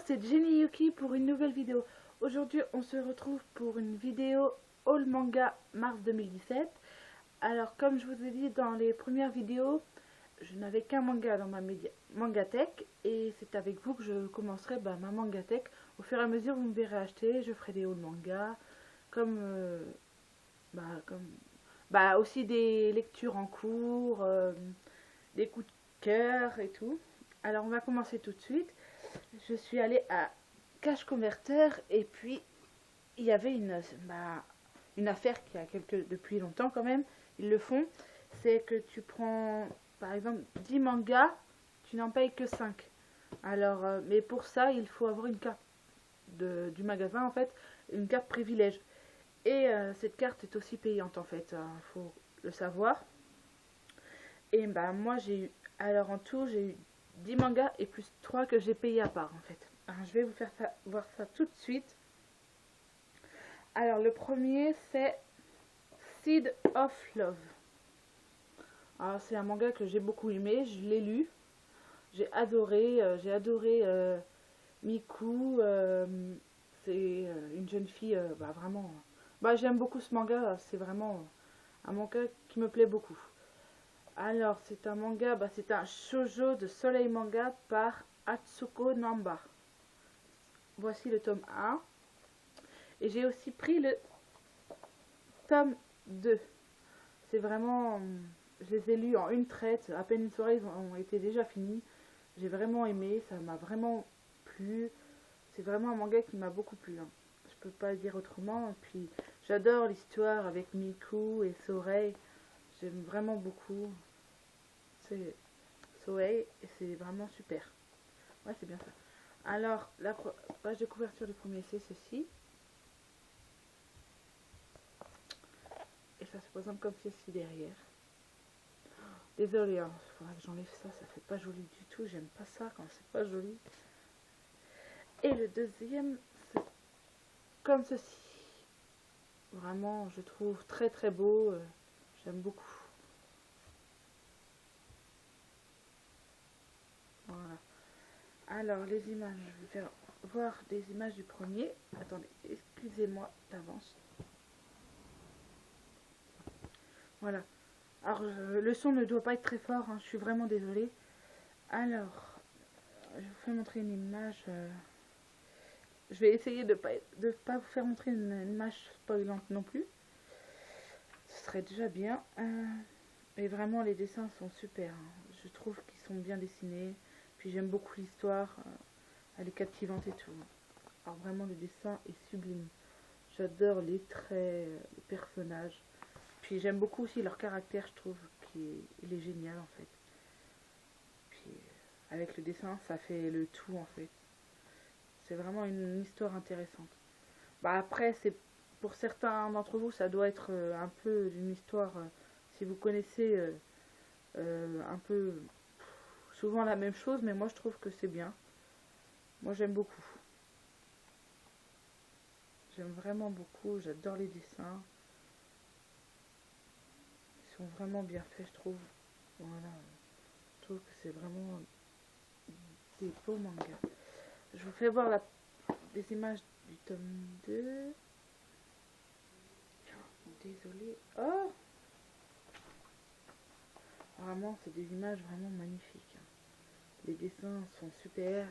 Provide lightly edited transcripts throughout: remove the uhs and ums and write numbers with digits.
C'est Jenny Yuki pour une nouvelle vidéo. Aujourd'hui on se retrouve pour une vidéo All Manga mars 2017. Alors comme je vous ai dit dans les premières vidéos, je n'avais qu'un manga dans ma mangatech et c'est avec vous que je commencerai ma mangatech. Au fur et à mesure vous me verrez acheter, je ferai des All Manga comme, aussi des lectures en cours, des coups de cœur et tout. Alors on va commencer tout de suite. Je suis allée à Cash Converter et puis il y avait une affaire qui a depuis longtemps quand même, ils le font, c'est que tu prends par exemple 10 mangas, tu n'en payes que 5. Alors, mais pour ça, il faut avoir une carte du magasin en fait, une carte privilège. Et cette carte est aussi payante en fait, il faut le savoir. Et moi j'ai eu, alors en tout j'ai eu 10 mangas et plus 3 que j'ai payé à part en fait. Alors, je vais vous faire voir ça tout de suite. Alors le premier c'est Seed of Love. Alors c'est un manga que j'ai beaucoup aimé, je l'ai lu. J'ai adoré Miku. C'est une jeune fille, vraiment. J'aime beaucoup ce manga, c'est vraiment un manga qui me plaît beaucoup. Alors, c'est un manga, c'est un shoujo de Soleil Manga par Atsuko Namba. Voici le tome 1. Et j'ai aussi pris le tome 2. C'est vraiment... Je les ai lus en une traite. À peine une soirée, ils ont été déjà finis. J'ai vraiment aimé, ça m'a vraiment plu. C'est vraiment un manga qui m'a beaucoup plu. Je peux pas le dire autrement. Et puis, j'adore l'histoire avec Miku et Soleil. J'aime vraiment beaucoup. C'est Soleil et c'est vraiment super. Ouais, c'est bien ça. Alors, la page de couverture du premier, c'est ceci. Et ça se présente comme ceci derrière. Désolée, il faudra que j'enlève ça, ça fait pas joli du tout. J'aime pas ça quand c'est pas joli. Et le deuxième, c'est comme ceci. Vraiment, je trouve très très beau. J'aime beaucoup. Voilà. Alors, les images, je vais faire voir des images du premier. Attendez, excusez-moi d'avance. Voilà. Alors, le son ne doit pas être très fort, je suis vraiment désolée. Alors, je vous fais montrer une image. Je vais essayer de pas vous faire montrer une image spoilante non plus. Ce serait déjà bien. Et vraiment, les dessins sont super. Je trouve qu'ils sont bien dessinés. Puis j'aime beaucoup l'histoire. Elle est captivante et tout. Alors vraiment, le dessin est sublime. J'adore les traits, les personnages. Puis j'aime beaucoup aussi leur caractère, je trouve qu'il est génial en fait. Puis avec le dessin, ça fait le tout en fait. C'est vraiment une histoire intéressante. Après, c'est pour certains d'entre vous, ça doit être un peu une histoire, si vous connaissez un peu souvent la même chose, mais moi je trouve que c'est bien. Moi j'aime beaucoup. J'aime vraiment beaucoup, j'adore les dessins. Ils sont vraiment bien faits, je trouve. Voilà. Je trouve que c'est vraiment des beaux mangas. Je vous fais voir des images du tome 2. Désolée. Oh! Vraiment, c'est des images vraiment magnifiques. Les dessins sont super.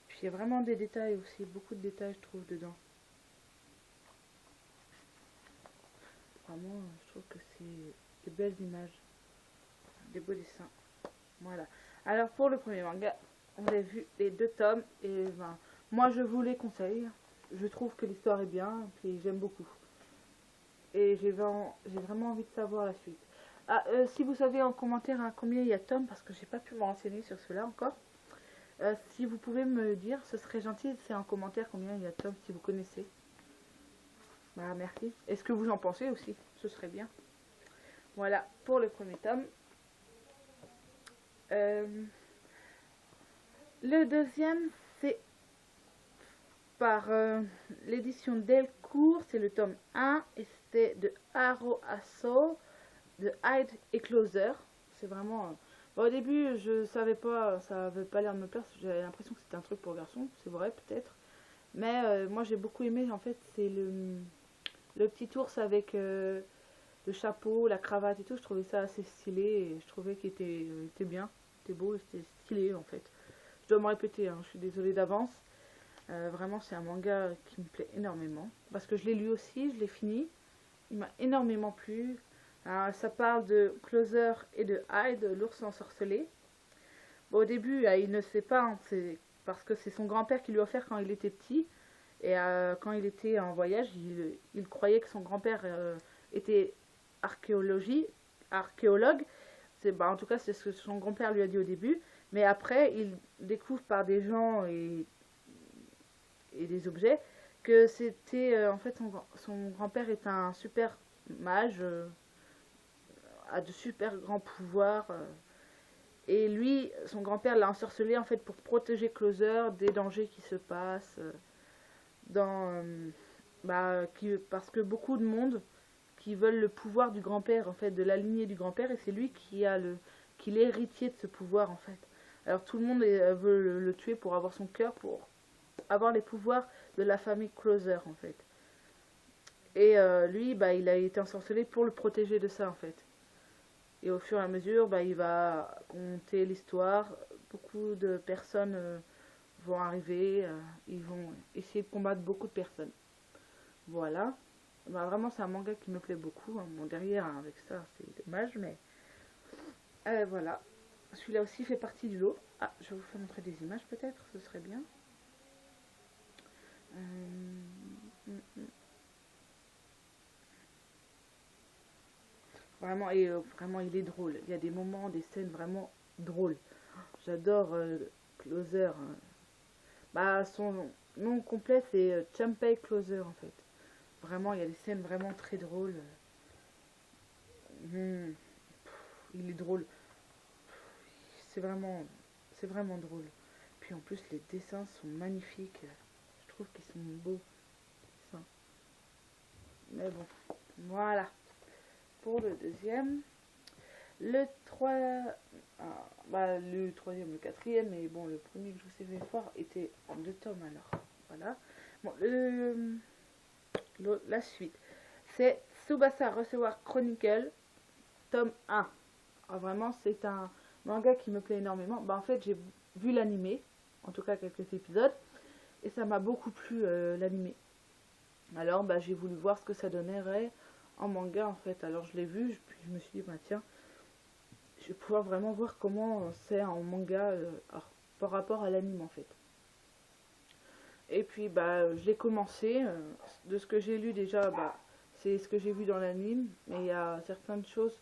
Puis il y a vraiment des détails aussi, beaucoup de détails je trouve dedans. Vraiment, je trouve que c'est des belles images, des beaux dessins. Voilà. Alors pour le premier manga, on a vu les 2 tomes et moi je vous les conseille. Je trouve que l'histoire est bien, puis j'aime beaucoup. Et j'ai vraiment envie de savoir la suite. Si vous savez en commentaire combien il y a de tomes, parce que j'ai pas pu me renseigner sur cela encore. Si vous pouvez me dire, ce serait gentil, c'est en commentaire combien il y a de tomes, si vous connaissez. Merci. Est-ce que vous en pensez aussi? Ce serait bien. Voilà, pour le premier tome. Le deuxième, c'est par l'édition Delcourt, c'est le tome 1, et c'était de Haro Asso, de Hyde et Closer. C'est vraiment... Bon, au début, je savais pas, ça avait pas l'air de me plaire. J'avais l'impression que c'était un truc pour garçon. C'est vrai, peut-être. Mais moi, j'ai beaucoup aimé. En fait, c'est le petit ours avec le chapeau, la cravate et tout. Je trouvais ça assez stylé et je trouvais qu'il était bien. C'était beau et c'était stylé en fait. Je dois me répéter, hein, je suis désolée d'avance. Vraiment, c'est un manga qui me plaît énormément. Parce que je l'ai lu aussi, je l'ai fini. Il m'a énormément plu. Ça parle de Closer et de Hyde, l'ours ensorcelé. Bon, au début, il ne sait pas, hein, c'est parce que c'est son grand-père qui lui a offert quand il était petit. Et quand il était en voyage, il croyait que son grand-père était archéologue. En tout cas, c'est ce que son grand-père lui a dit au début. Mais après, il découvre par des gens et des objets que c'était en fait son grand-père est un super mage, a de super grands pouvoirs. Et lui, son grand-père l'a ensorcelé en fait pour protéger Closer des dangers qui se passent dans parce que beaucoup de monde qui veulent le pouvoir du grand-père en fait, de la lignée du grand-père, et c'est lui qui est l'héritier de ce pouvoir en fait. Alors tout le monde veut le tuer pour avoir son cœur, pour avoir les pouvoirs de la famille Closer en fait. Et lui, il a été ensorcelé pour le protéger de ça en fait. Et au fur et à mesure, il va conter l'histoire. Beaucoup de personnes vont arriver, ils vont essayer de combattre beaucoup de personnes. Voilà. Vraiment, c'est un manga qui me plaît beaucoup. Hein. Bon, derrière, hein, avec ça, c'est dommage, mais voilà. Celui-là aussi fait partie du lot. Ah, je vais vous faire montrer des images peut-être, ce serait bien. Vraiment, et vraiment, il est drôle. Il y a des moments, des scènes vraiment drôles. J'adore Closer. Hein. Son nom complet, c'est Champei Closer, en fait. Vraiment, il y a des scènes vraiment très drôles. Il est drôle. C'est vraiment drôle. Puis en plus, les dessins sont magnifiques. Je trouve qu'ils sont beaux. Mais bon, voilà. Pour le deuxième. Le 3... le troisième, le quatrième, mais bon, le premier que je vous ai fait voir était en 2 tomes alors. Voilà. Bon, la suite. C'est Tsubasa Recevoir Chronicle, tome 1. Alors, vraiment, c'est un manga qui me plaît énormément. En fait, j'ai vu l'animé, en tout cas quelques épisodes, et ça m'a beaucoup plu l'animé. Alors, j'ai voulu voir ce que ça donnerait en manga en fait. Alors, je l'ai vu, puis je me suis dit, tiens, je vais pouvoir vraiment voir comment c'est en manga par rapport à l'anime en fait. Et puis j'ai commencé, de ce que j'ai lu déjà, c'est ce que j'ai vu dans l'anime, mais il y a certaines choses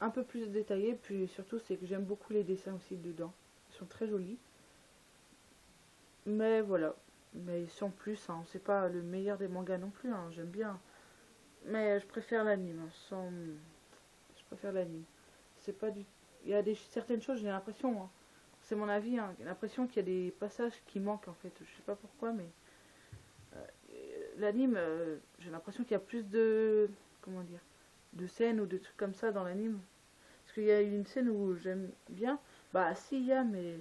un peu plus détaillées, puis surtout c'est que j'aime beaucoup les dessins aussi dedans, ils sont très jolis. Mais voilà, mais sans plus, hein, c'est pas le meilleur des mangas non plus, hein, j'aime bien. Mais je préfère l'anime, je préfère l'anime. C'est pas du... Il y a certaines choses, j'ai l'impression, hein, c'est mon avis, hein, j'ai l'impression qu'il y a des passages qui manquent en fait. Je sais pas pourquoi, mais l'anime, j'ai l'impression qu'il y a plus de... Comment dire, de scènes ou de trucs comme ça dans l'anime. Parce qu'il y a une scène où j'aime bien. Si, il y a, mais...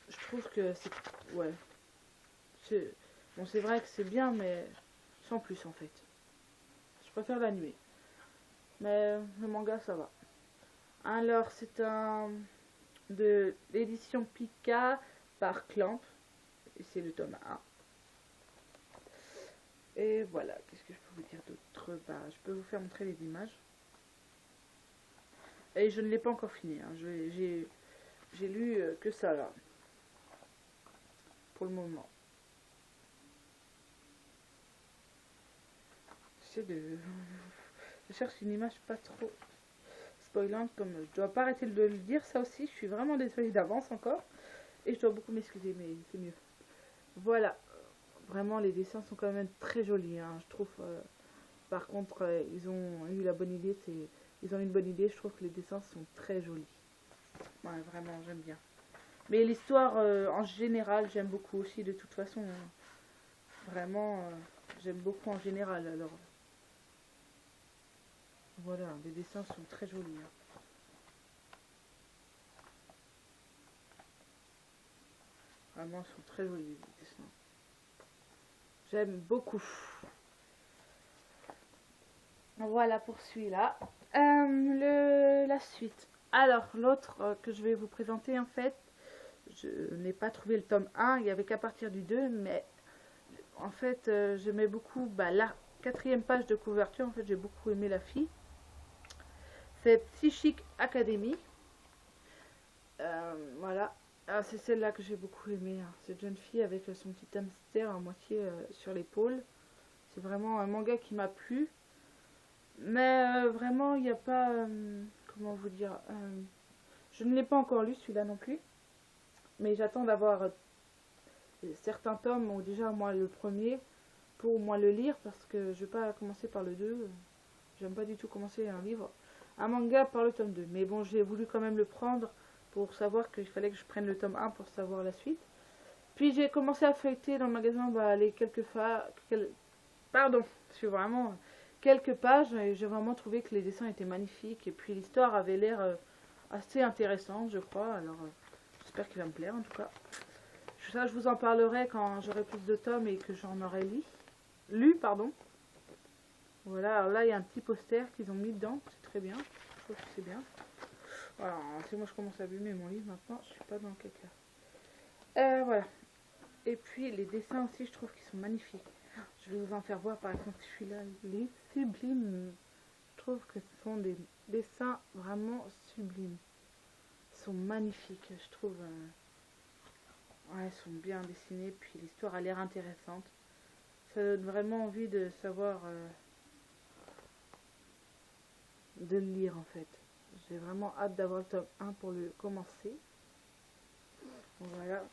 Je trouve que c'est... Ouais. Bon, c'est vrai que c'est bien, mais sans plus en fait. Je préfère l'anime. Mais le manga, ça va. Alors, c'est un... de l'édition Pika par Clamp. Et c'est le tome 1. Et voilà, qu'est-ce que je peux vous dire d'autre? Je peux vous faire montrer les images. Et je ne l'ai pas encore fini. Hein. J'ai lu que ça là. Pour le moment. Je cherche une image pas trop spoilante, comme je dois pas arrêter de le dire, ça aussi. Je suis vraiment désolée d'avance encore. Et je dois beaucoup m'excuser, mais c'est mieux. Voilà. Vraiment, les dessins sont quand même très jolis. Hein. Je trouve... par contre, ils ont eu la bonne idée. Ils ont une bonne idée. Je trouve que les dessins sont très jolis. Ouais, vraiment, j'aime bien. Mais l'histoire, en général, j'aime beaucoup aussi, de toute façon. Hein. Vraiment, j'aime beaucoup en général. Alors, voilà, les dessins sont très jolis. Hein. Vraiment, ils sont très jolis les dessins. J'aime beaucoup. Voilà pour celui-là. La suite. Alors, l'autre que je vais vous présenter, en fait, je n'ai pas trouvé le tome 1, il n'y avait qu'à partir du 2, mais en fait, j'aimais beaucoup la 4e page de couverture. En fait, j'ai beaucoup aimé la fille. C'est Psychic Academy. Voilà. Ah, c'est celle-là que j'ai beaucoup aimé. Hein. Cette jeune fille avec son petit hamster à moitié sur l'épaule. C'est vraiment un manga qui m'a plu. Mais vraiment, il n'y a pas... comment vous dire je ne l'ai pas encore lu, celui-là non plus. Mais j'attends d'avoir certains tomes, ou déjà moi le premier, pour moi le lire. Parce que je ne vais pas commencer par le 2. J'aime pas du tout commencer un manga par le tome 2. Mais bon, j'ai voulu quand même le prendre pour savoir qu'il fallait que je prenne le tome 1 pour savoir la suite. Puis j'ai commencé à feuilleter dans le magasin les pardon, je suis vraiment... quelques pages et j'ai vraiment trouvé que les dessins étaient magnifiques. Et puis l'histoire avait l'air assez intéressante, je crois. Alors j'espère qu'il va me plaire en tout cas. Ça, je vous en parlerai quand j'aurai plus de tomes et que j'en aurai lu, pardon. Voilà, alors là il y a un petit poster qu'ils ont mis dedans, c'est très bien, je trouve que c'est bien. Voilà, c'est moi je commence à abîmer mon livre maintenant, je suis pas dans le caca. Voilà. Et puis les dessins aussi, je trouve qu'ils sont magnifiques. Je vais vous en faire voir par exemple celui-là, il est sublime. Je trouve que ce sont des dessins vraiment sublimes. Ils sont magnifiques, je trouve. Ouais, ils sont bien dessinés, puis l'histoire a l'air intéressante. Ça donne vraiment envie de savoir... de le lire en fait. J'ai vraiment hâte d'avoir le tome 1 pour le commencer. Voilà.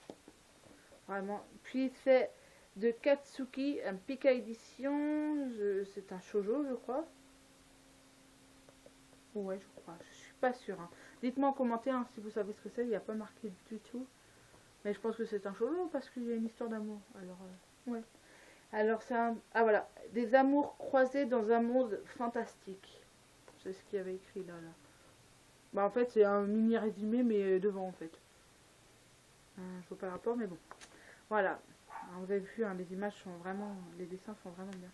Vraiment. Puis c'est de Katsuki, un Pika édition. C'est un shoujo, je crois. Ouais, je crois. Je suis pas sûre. Hein. Dites-moi en commentaire si vous savez ce que c'est. Il n'y a pas marqué du tout. Mais je pense que c'est un shoujo parce qu'il y a une histoire d'amour. Alors, ouais. Alors, c'est un... Ah, voilà. Des amours croisés dans un monde fantastique. C'est ce qu'il y avait écrit là. Bah, en fait, c'est un mini résumé, mais devant, en fait. Je vois pas le rapport, mais bon. Voilà. Alors, vous avez vu, hein, les images sont vraiment... Les dessins sont vraiment bien.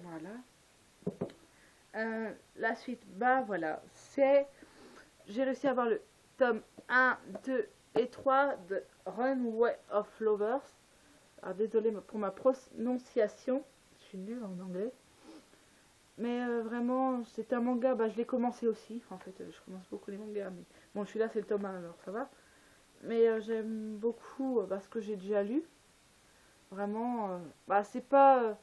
Voilà. La suite, bah voilà. C'est... J'ai réussi à avoir le tome 1, 2 et 3 de Runway of Lovers. Alors, désolé pour ma prononciation. Je suis nulle en anglais. Mais vraiment, c'est un manga, je l'ai commencé aussi. En fait, je commence beaucoup les mangas. Mais bon, celui-là, c'est le tome 1, alors ça va. Mais j'aime beaucoup ce que j'ai déjà lu. Vraiment, c'est pas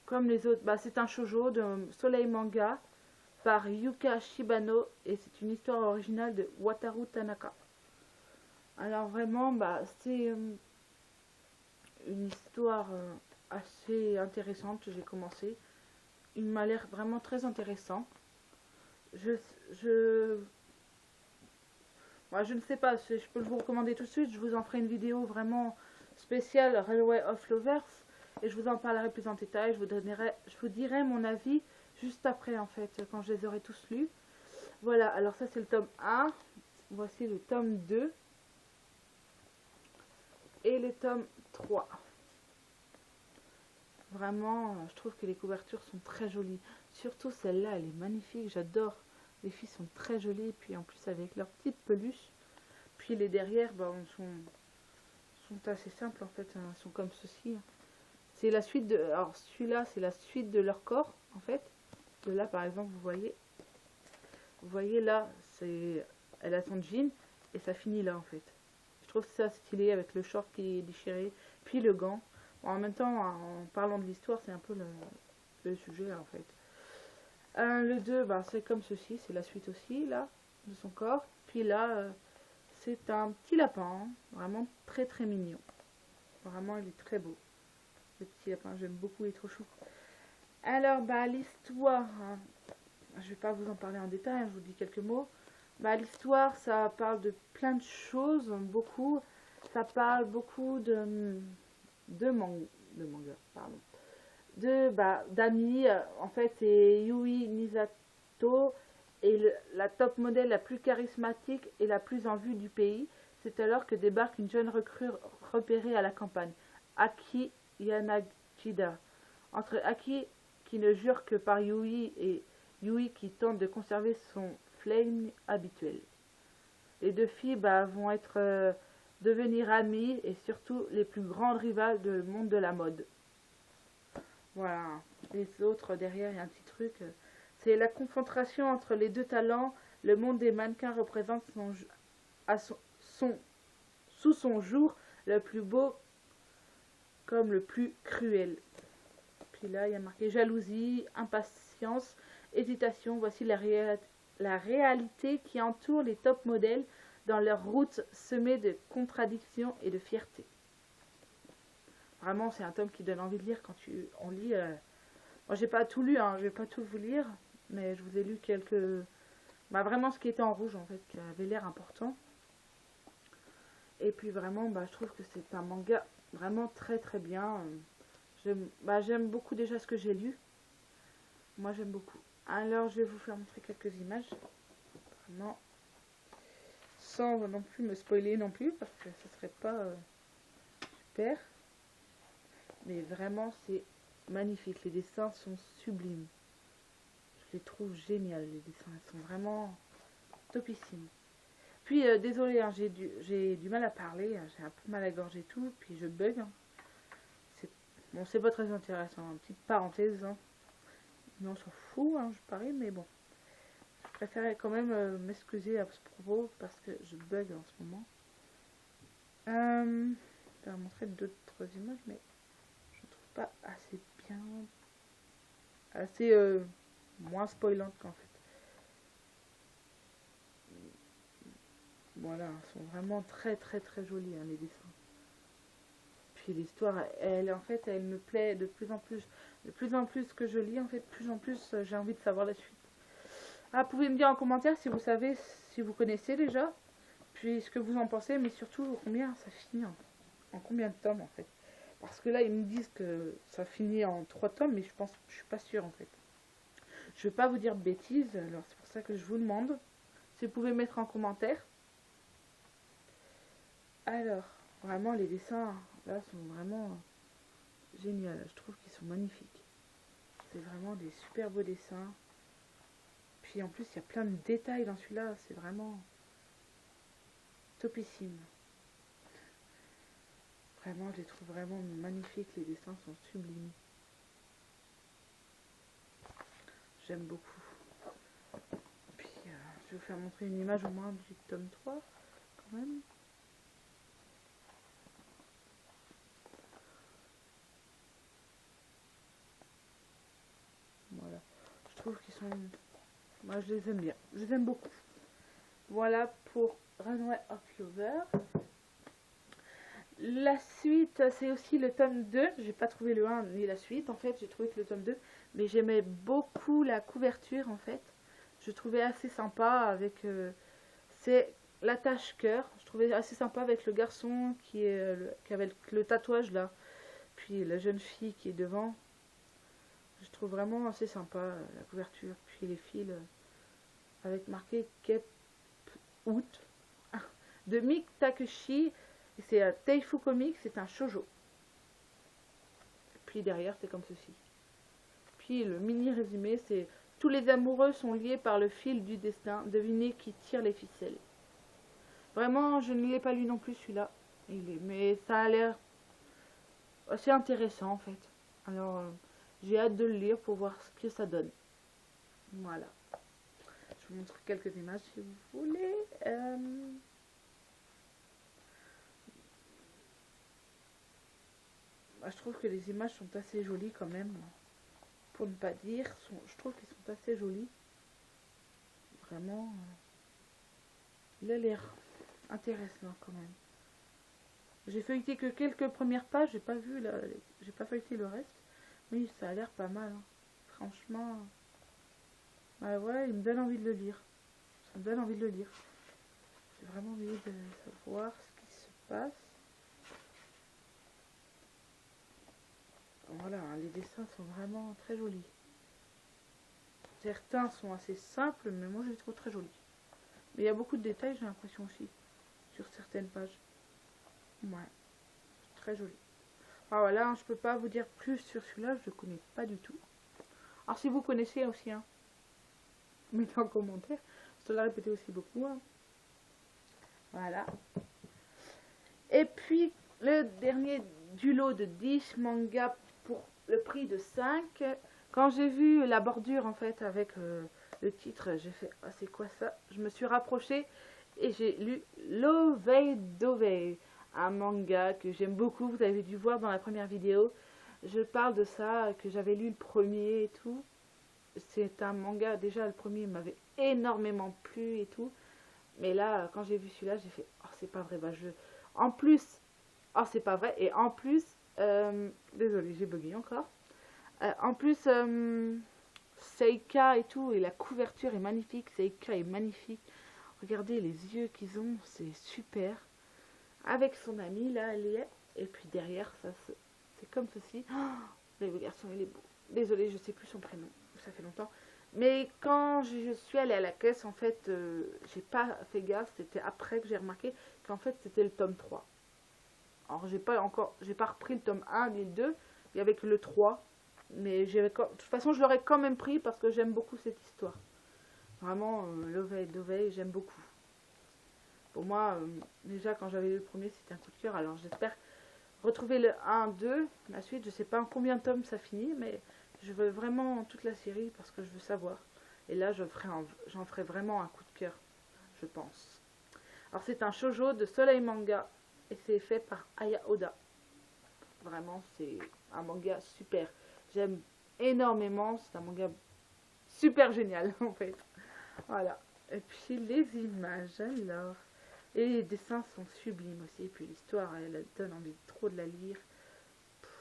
comme les autres. C'est un shoujo de Soleil Manga par Yuka Shibano. Et c'est une histoire originale de Wataru Tanaka. Alors vraiment, c'est une histoire... assez intéressante. J'ai commencé, il m'a l'air vraiment très intéressant. Je ne sais pas si je peux vous recommander tout de suite. Je vous en ferai une vidéo vraiment spéciale Railway of Lovers et je vous en parlerai plus en détail. Je vous dirai mon avis juste après, en fait, quand je les aurai tous lus. Voilà, alors ça c'est le tome 1. Voici le tome 2 et le tome 3. Vraiment, je trouve que les couvertures sont très jolies. Surtout celle-là, elle est magnifique. J'adore. Les filles sont très jolies. Et puis en plus avec leurs petites peluches. Puis les derrière, sont assez simples en fait. Elles sont comme ceci. C'est la suite de... Alors celui-là, c'est la suite de leur corps en fait. De là par exemple, vous voyez. Vous voyez là, elle a son jean. Et ça finit là en fait. Je trouve ça stylé avec le short qui est déchiré. Puis le gant. En même temps, en parlant de l'histoire, c'est un peu le sujet en fait. Le 2, c'est comme ceci, c'est la suite aussi, là, de son corps. Puis là, c'est un petit lapin, hein, vraiment très très mignon. Vraiment, il est très beau. Le petit lapin, j'aime beaucoup, il est trop chou. Alors, l'histoire, hein, je vais pas vous en parler en détail, hein, je vous dis quelques mots. L'histoire, ça parle de plein de choses, beaucoup. Ça parle beaucoup de manga, pardon. d'amis. En fait, c'est Yui Misato et la top modèle la plus charismatique et la plus en vue du pays. C'est alors que débarque une jeune recrue repérée à la campagne, Aki Yanagida. Entre Aki qui ne jure que par Yui et Yui qui tente de conserver son flame habituel. Les deux filles vont devenir amies et surtout les plus grandes rivales du monde de la mode. Voilà. Les autres derrière, il y a un petit truc. C'est la confrontation entre les deux talents. Le monde des mannequins représente sous son jour le plus beau comme le plus cruel. Puis là, il y a marqué jalousie, impatience, hésitation. Voici la réalité qui entoure les top modèles dans leur route semée de contradictions et de fierté. Vraiment, c'est un tome qui donne envie de lire quand on lit. Moi, j'ai pas tout lu, hein, je vais pas tout vous lire, mais je vous ai lu quelques. Vraiment, ce qui était en rouge, en fait, qui avait l'air important. Et puis, vraiment, je trouve que c'est un manga vraiment très très bien. J'aime beaucoup déjà ce que j'ai lu. Moi, j'aime beaucoup. Alors, je vais vous faire montrer quelques images. Vraiment. Sans non plus me spoiler non plus, parce que ce serait pas super. Mais vraiment, c'est magnifique. Les dessins sont sublimes. Je les trouve géniaux, les dessins. Ils sont vraiment topissimes. Puis, désolé, hein, j'ai du mal à parler. Hein, j'ai un peu mal à la gorge et tout. Puis, je bug. Hein. C'est pas très intéressant. Une petite parenthèse. Hein. Mais on s'en fout, hein, je parie. Mais bon. Je préférais quand même m'excuser à ce propos. Parce que je bug en ce moment. Je vais vous montrer d'autres images. Mais pas assez bien, assez moins spoilante qu'en fait. Voilà, ils sont vraiment très très très jolis hein, les dessins. Puis l'histoire, en fait, elle me plaît de plus en plus. De plus en plus que je lis, en fait, de plus en plus j'ai envie de savoir la suite. Ah, pouvez me dire en commentaire si vous savez, si vous connaissez déjà, puis ce que vous en pensez, mais surtout combien ça finit, en combien de tomes en fait. Parce que là, ils me disent que ça finit en 3 tomes, mais je suis pas sûre en fait. Je vais pas vous dire de bêtises, alors c'est pour ça que je vous demande si vous pouvez mettre en commentaire. Alors, vraiment les dessins là sont vraiment géniaux. Je trouve qu'ils sont magnifiques. C'est vraiment des super beaux dessins. Puis en plus, il y a plein de détails dans celui-là. C'est vraiment topissime. Vraiment, je les trouve vraiment magnifiques. Les dessins sont sublimes. J'aime beaucoup. Puis, je vais vous faire montrer une image au moins du tome 3, quand même. Voilà. Je trouve qu'ils sont... Moi, je les aime bien. Je les aime beaucoup. Voilà pour Runway of Clover. La suite, c'est aussi le tome 2. J'ai pas trouvé le 1 ni la suite. En fait, j'ai trouvé que le tome 2. Mais j'aimais beaucoup la couverture, en fait. Je trouvais assez sympa avec... c'est l'attache cœur. Je trouvais assez sympa avec le garçon qui avait le tatouage là. Puis la jeune fille qui est devant. Je trouve vraiment assez sympa la couverture. Puis les fils avec marqué Cape Out de Mik Takeshi. C'est Teifu Comics, c'est un shoujo. Puis derrière, c'est comme ceci. Puis le mini résumé, c'est tous les amoureux sont liés par le fil du destin. Devinez qui tire les ficelles. Vraiment, je ne l'ai pas lu non plus celui-là. Mais ça a l'air assez intéressant en fait. Alors, j'ai hâte de le lire pour voir ce que ça donne. Voilà. Je vous montre quelques images si vous voulez. Je trouve que les images sont assez jolies quand même. Pour ne pas dire, je trouve qu'ils sont assez jolis. Vraiment, il a l'air intéressant quand même. J'ai feuilleté que quelques premières pages, j'ai pas feuilleté le reste. Mais ça a l'air pas mal. Hein. Franchement, ouais, il me donne envie de le lire. Ça me donne envie de le lire. J'ai vraiment envie de savoir ce qui se passe. voilà, hein, les dessins sont vraiment très jolis. Certains sont assez simples, mais moi je les trouve très jolis. Mais il y a beaucoup de détails, j'ai l'impression aussi, sur certaines pages. Ouais, très joli. Ah voilà, hein, je peux pas vous dire plus sur celui-là, je le connais pas du tout. Alors si vous connaissez aussi, hein, mettez en commentaire. Je te l'ai répété aussi beaucoup. Hein. Voilà. Et puis, le dernier du lot de 10 mangas pour le prix de 5. Quand j'ai vu la bordure, en fait, avec le titre, j'ai fait « Ah, c'est quoi ça ?» Je me suis rapprochée et j'ai lu Lovey Dovey, un manga que j'aime beaucoup. Vous avez dû voir dans la première vidéo. Je parle de ça, que j'avais lu le premier et tout. C'est un manga, déjà le premier m'avait énormément plu et tout. Mais là, quand j'ai vu celui-là, j'ai fait « Oh, c'est pas vrai, bah je... » En plus, oh, c'est pas vrai. Et en plus, désolé, j'ai bugué encore. En plus, Seika et tout, et la couverture est magnifique. Seika est magnifique. Regardez les yeux qu'ils ont, c'est super. Avec son ami, là, elle y est. Et puis derrière, ça, c'est comme ceci. Oh, le garçon, il est beau. Désolé, je sais plus son prénom. Ça fait longtemps. Mais quand je suis allée à la caisse, en fait, j'ai pas fait gaffe. C'était après que j'ai remarqué qu'en fait, c'était le tome 3. Alors, j'ai pas repris le tome 1 ni le 2. Il y avait que le 3. Mais de toute façon, je l'aurais quand même pris parce que j'aime beaucoup cette histoire. Vraiment, Lovey Dovey, j'aime beaucoup. Pour moi, déjà, quand j'avais lu le premier, c'était un coup de cœur. Alors, j'espère retrouver le 1, 2, la suite. Je sais pas en combien de tomes ça finit, mais je veux vraiment toute la série parce que je veux savoir. Et là, j'en ferai vraiment un coup de cœur, je pense. Alors, c'est un shoujo de Soleil Manga et c'est fait par Aya Oda. Vraiment, c'est un manga super. J'aime énormément. C'est un manga super génial, en fait. Voilà. Et puis, les images, alors. Et les dessins sont sublimes aussi. Et puis, l'histoire, elle donne envie trop de la lire.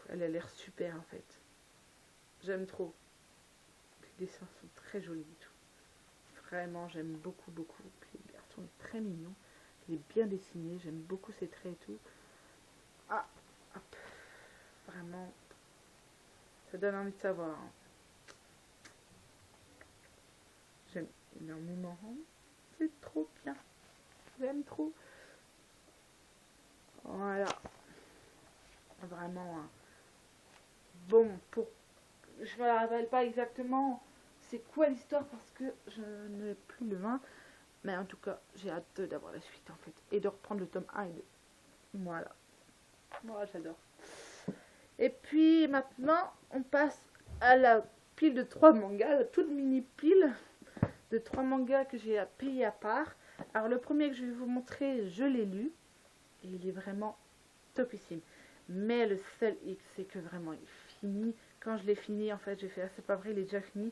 Elle a l'air super, en fait. J'aime trop. Les dessins sont très jolis du tout. Vraiment, j'aime beaucoup, beaucoup. Puis, le garçon est très mignon. Il est bien dessiné. J'aime beaucoup ses traits et tout. Ah, hop. Vraiment, ça donne envie de savoir. Hein. J'aime énormément. C'est trop bien. J'aime trop. Voilà. Vraiment. Hein. Bon, je ne me rappelle pas exactement c'est quoi l'histoire parce que je n'ai plus le 1. Mais en tout cas, j'ai hâte d'avoir la suite en fait. Et de reprendre le tome 1 et 2. Voilà. Moi, j'adore. Et puis maintenant, on passe à la pile de 3 mangas, la toute mini pile de 3 mangas que j'ai payé à part. Alors le premier que je vais vous montrer, je l'ai lu. Et il est vraiment topissime. Mais le seul X, c'est que vraiment il finit. Quand je l'ai fini, en fait, j'ai fait, ah, c'est pas vrai, il est déjà fini.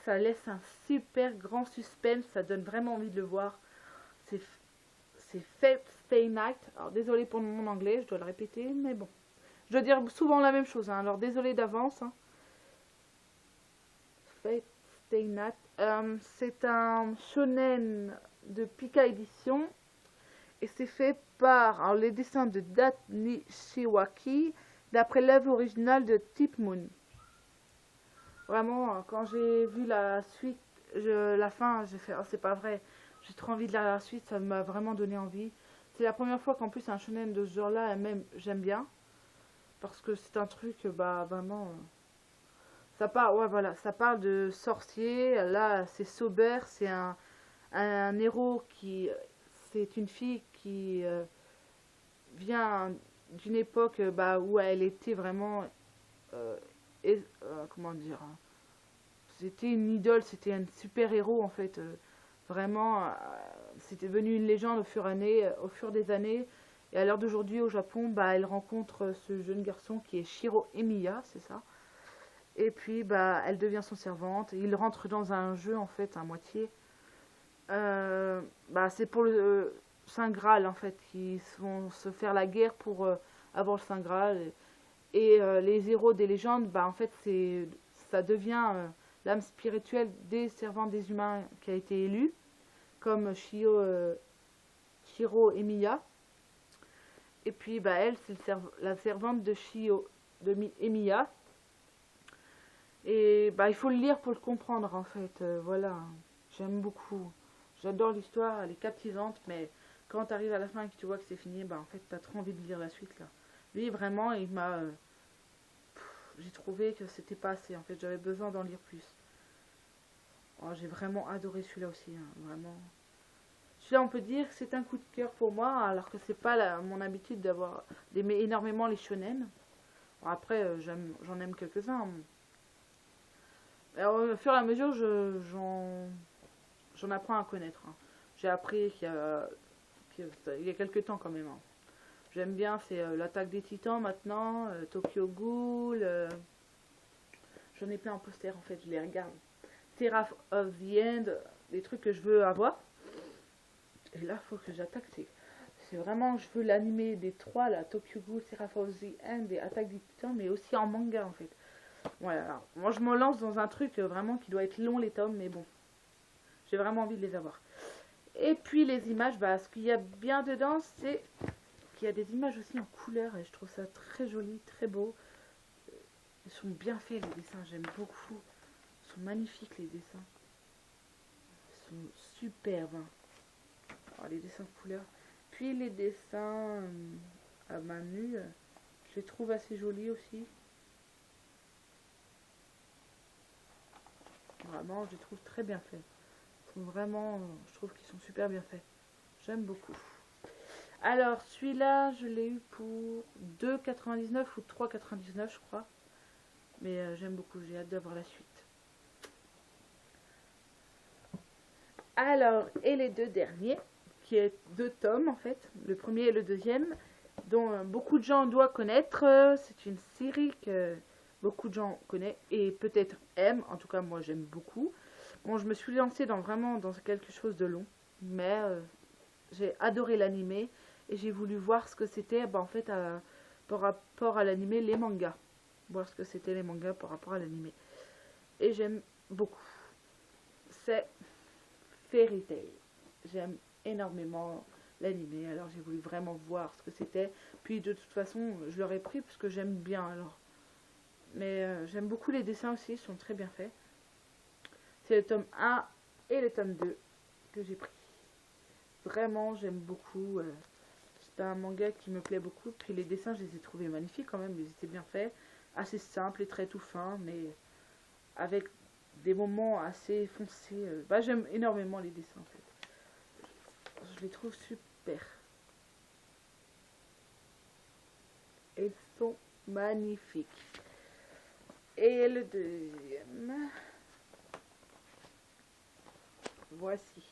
Ça laisse un super grand suspense, ça donne vraiment envie de le voir. C'est Fate Stay Night. Alors désolé pour mon anglais, je dois le répéter, mais bon. Je dois dire souvent la même chose, hein, alors désolé d'avance. Hein. Fate Stay Night. C'est un shonen de Pika Édition. Et c'est fait par les dessins de Dat Nishiwaki, d'après l'œuvre originale de Tip Moon. Vraiment, quand j'ai vu la suite, la fin, j'ai fait, oh c'est pas vrai, j'ai trop envie de la suite, ça m'a vraiment donné envie. C'est la première fois qu'en plus un shonen de ce genre-là, même j'aime bien, parce que c'est un truc, bah vraiment, ça parle, ouais voilà, ça parle de sorciers. Là c'est Sober, c'est un héros qui, c'est une fille qui vient d'une époque où elle était vraiment comment dire, hein, c'était une idole, c'était un super héros en fait, vraiment c'était devenu une légende au fur des années. Et à l'heure d'aujourd'hui au Japon, elle rencontre ce jeune garçon qui est Shiro Emiya, c'est ça. Et puis elle devient son servante. Il rentre dans un jeu en fait à moitié. C'est pour le Saint Graal en fait, qui vont se faire la guerre pour avoir le Saint Graal. Et les héros des légendes, en fait, ça devient l'âme spirituelle des servantes des humains qui a été élue, comme Shiro Emiya. Et puis, elle, c'est la servante de Shiro Emiya. Et bah il faut le lire pour le comprendre en fait. Voilà, j'aime beaucoup. J'adore l'histoire, elle est captivante, mais quand tu arrives à la fin et que tu vois que c'est fini, bah en fait t'as trop envie de lire la suite là. Lui vraiment il m'a... j'ai trouvé que c'était pas assez en fait, j'avais besoin d'en lire plus. Oh, j'ai vraiment adoré celui-là aussi, hein, vraiment. Celui-là, on peut dire que c'est un coup de cœur pour moi, alors que c'est pas mon habitude d'aimer énormément les shonen. Bon, après, j'en aime quelques-uns. Alors, au fur et à mesure, j'en apprends à connaître, hein. J'ai appris il y a quelques temps quand même, hein. J'aime bien, c'est l'attaque des titans maintenant, Tokyo Ghoul. J'en ai plein en poster en fait, je les regarde. Seraph of the End, des trucs que je veux avoir. Et là, il faut que j'attaque. C'est vraiment, je veux l'animer des trois, là, Tokyo Ghoul, Seraph of the End et Attaque des Titans, mais aussi en manga en fait. Voilà, alors, moi je me lance dans un truc vraiment qui doit être long les tomes, mais bon, j'ai vraiment envie de les avoir. Et puis les images, bah, ce qu'il y a bien dedans, c'est qu'il y a des images aussi en couleur et je trouve ça très joli, très beau. Ils sont bien faits les dessins, j'aime beaucoup. Ils sont magnifiques les dessins. Ils sont superbes, hein. Alors, les dessins de couleur. Puis les dessins à main nue, je les trouve assez jolis aussi. Vraiment, je les trouve très bien faits. Vraiment, je trouve qu'ils sont super bien faits. J'aime beaucoup. Alors, celui-là, je l'ai eu pour 2,99 ou 3,99 je crois. Mais j'aime beaucoup, j'ai hâte d'avoir la suite. Alors, et les deux derniers, qui est 2 tomes en fait, le premier et le deuxième, dont beaucoup de gens doivent connaître. C'est une série que beaucoup de gens connaissent et peut-être aiment, en tout cas moi j'aime beaucoup. Bon, je me suis lancée vraiment dans quelque chose de long, mais j'ai adoré l'animé et j'ai voulu voir ce que c'était en fait par rapport à l'animé, les mangas. Voir ce que c'était les mangas par rapport à l'animé. Et j'aime beaucoup. C'est Fairy Tail. J'aime énormément l'animé, alors j'ai voulu vraiment voir ce que c'était. Puis de toute façon, je l'aurais pris parce que j'aime bien alors. Mais j'aime beaucoup les dessins aussi, ils sont très bien faits. C'est le tome 1 et le tome 2 que j'ai pris. Vraiment, j'aime beaucoup. C'est un manga qui me plaît beaucoup. Puis les dessins, je les ai trouvés magnifiques quand même. Ils étaient bien faits. Assez simples et très tout fins, mais avec des moments assez foncés. Bah, j'aime énormément les dessins en fait. Je les trouve super. Ils sont magnifiques. Et le deuxième. Voici.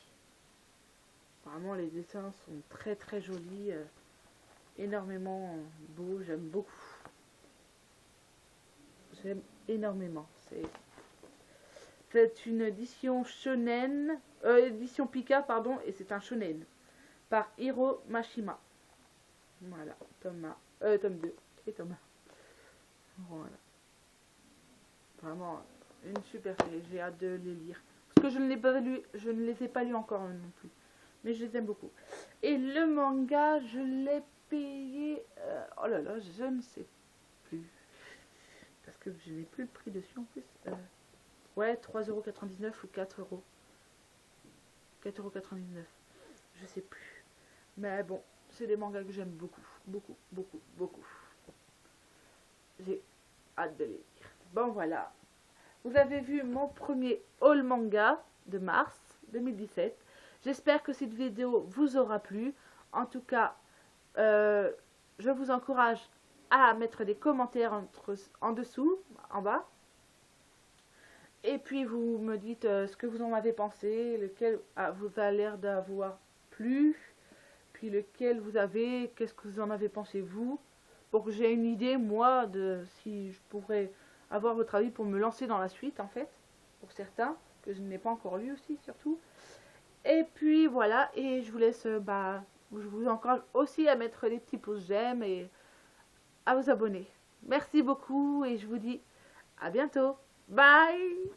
Vraiment, les dessins sont très très jolis. Énormément beaux. J'aime beaucoup. J'aime énormément. C'est une édition shonen. Édition Pika, pardon. Et c'est un shonen. Par Hiro Mashima. Voilà. Tome 2 et tome 1. Voilà. Vraiment une super série. J'ai hâte de les lire. Parce que je ne les ai pas lus encore non plus. Mais je les aime beaucoup. Et le manga, je l'ai payé. Oh là là, je ne sais plus. Parce que je n'ai plus le prix dessus en plus. Ouais, 3,99€ ou 4€. 4,99€. Je sais plus. Mais bon, c'est des mangas que j'aime beaucoup. Beaucoup, beaucoup, beaucoup. J'ai hâte de les lire. Bon, voilà. Vous avez vu mon premier haul manga de mars 2017. J'espère que cette vidéo vous aura plu. En tout cas, je vous encourage à mettre des commentaires en dessous, en bas. Et puis vous me dites ce que vous en avez pensé, lequel vous a l'air d'avoir plu, puis lequel vous avez, qu'est-ce que vous en avez pensé vous, pour que j'ai une idée moi de si je pourrais avoir votre avis pour me lancer dans la suite en fait, pour certains, que je n'ai pas encore lu aussi surtout. Et puis voilà, et je vous laisse, je vous encourage aussi à mettre des petits pouces j'aime et à vous abonner. Merci beaucoup et je vous dis à bientôt. Bye!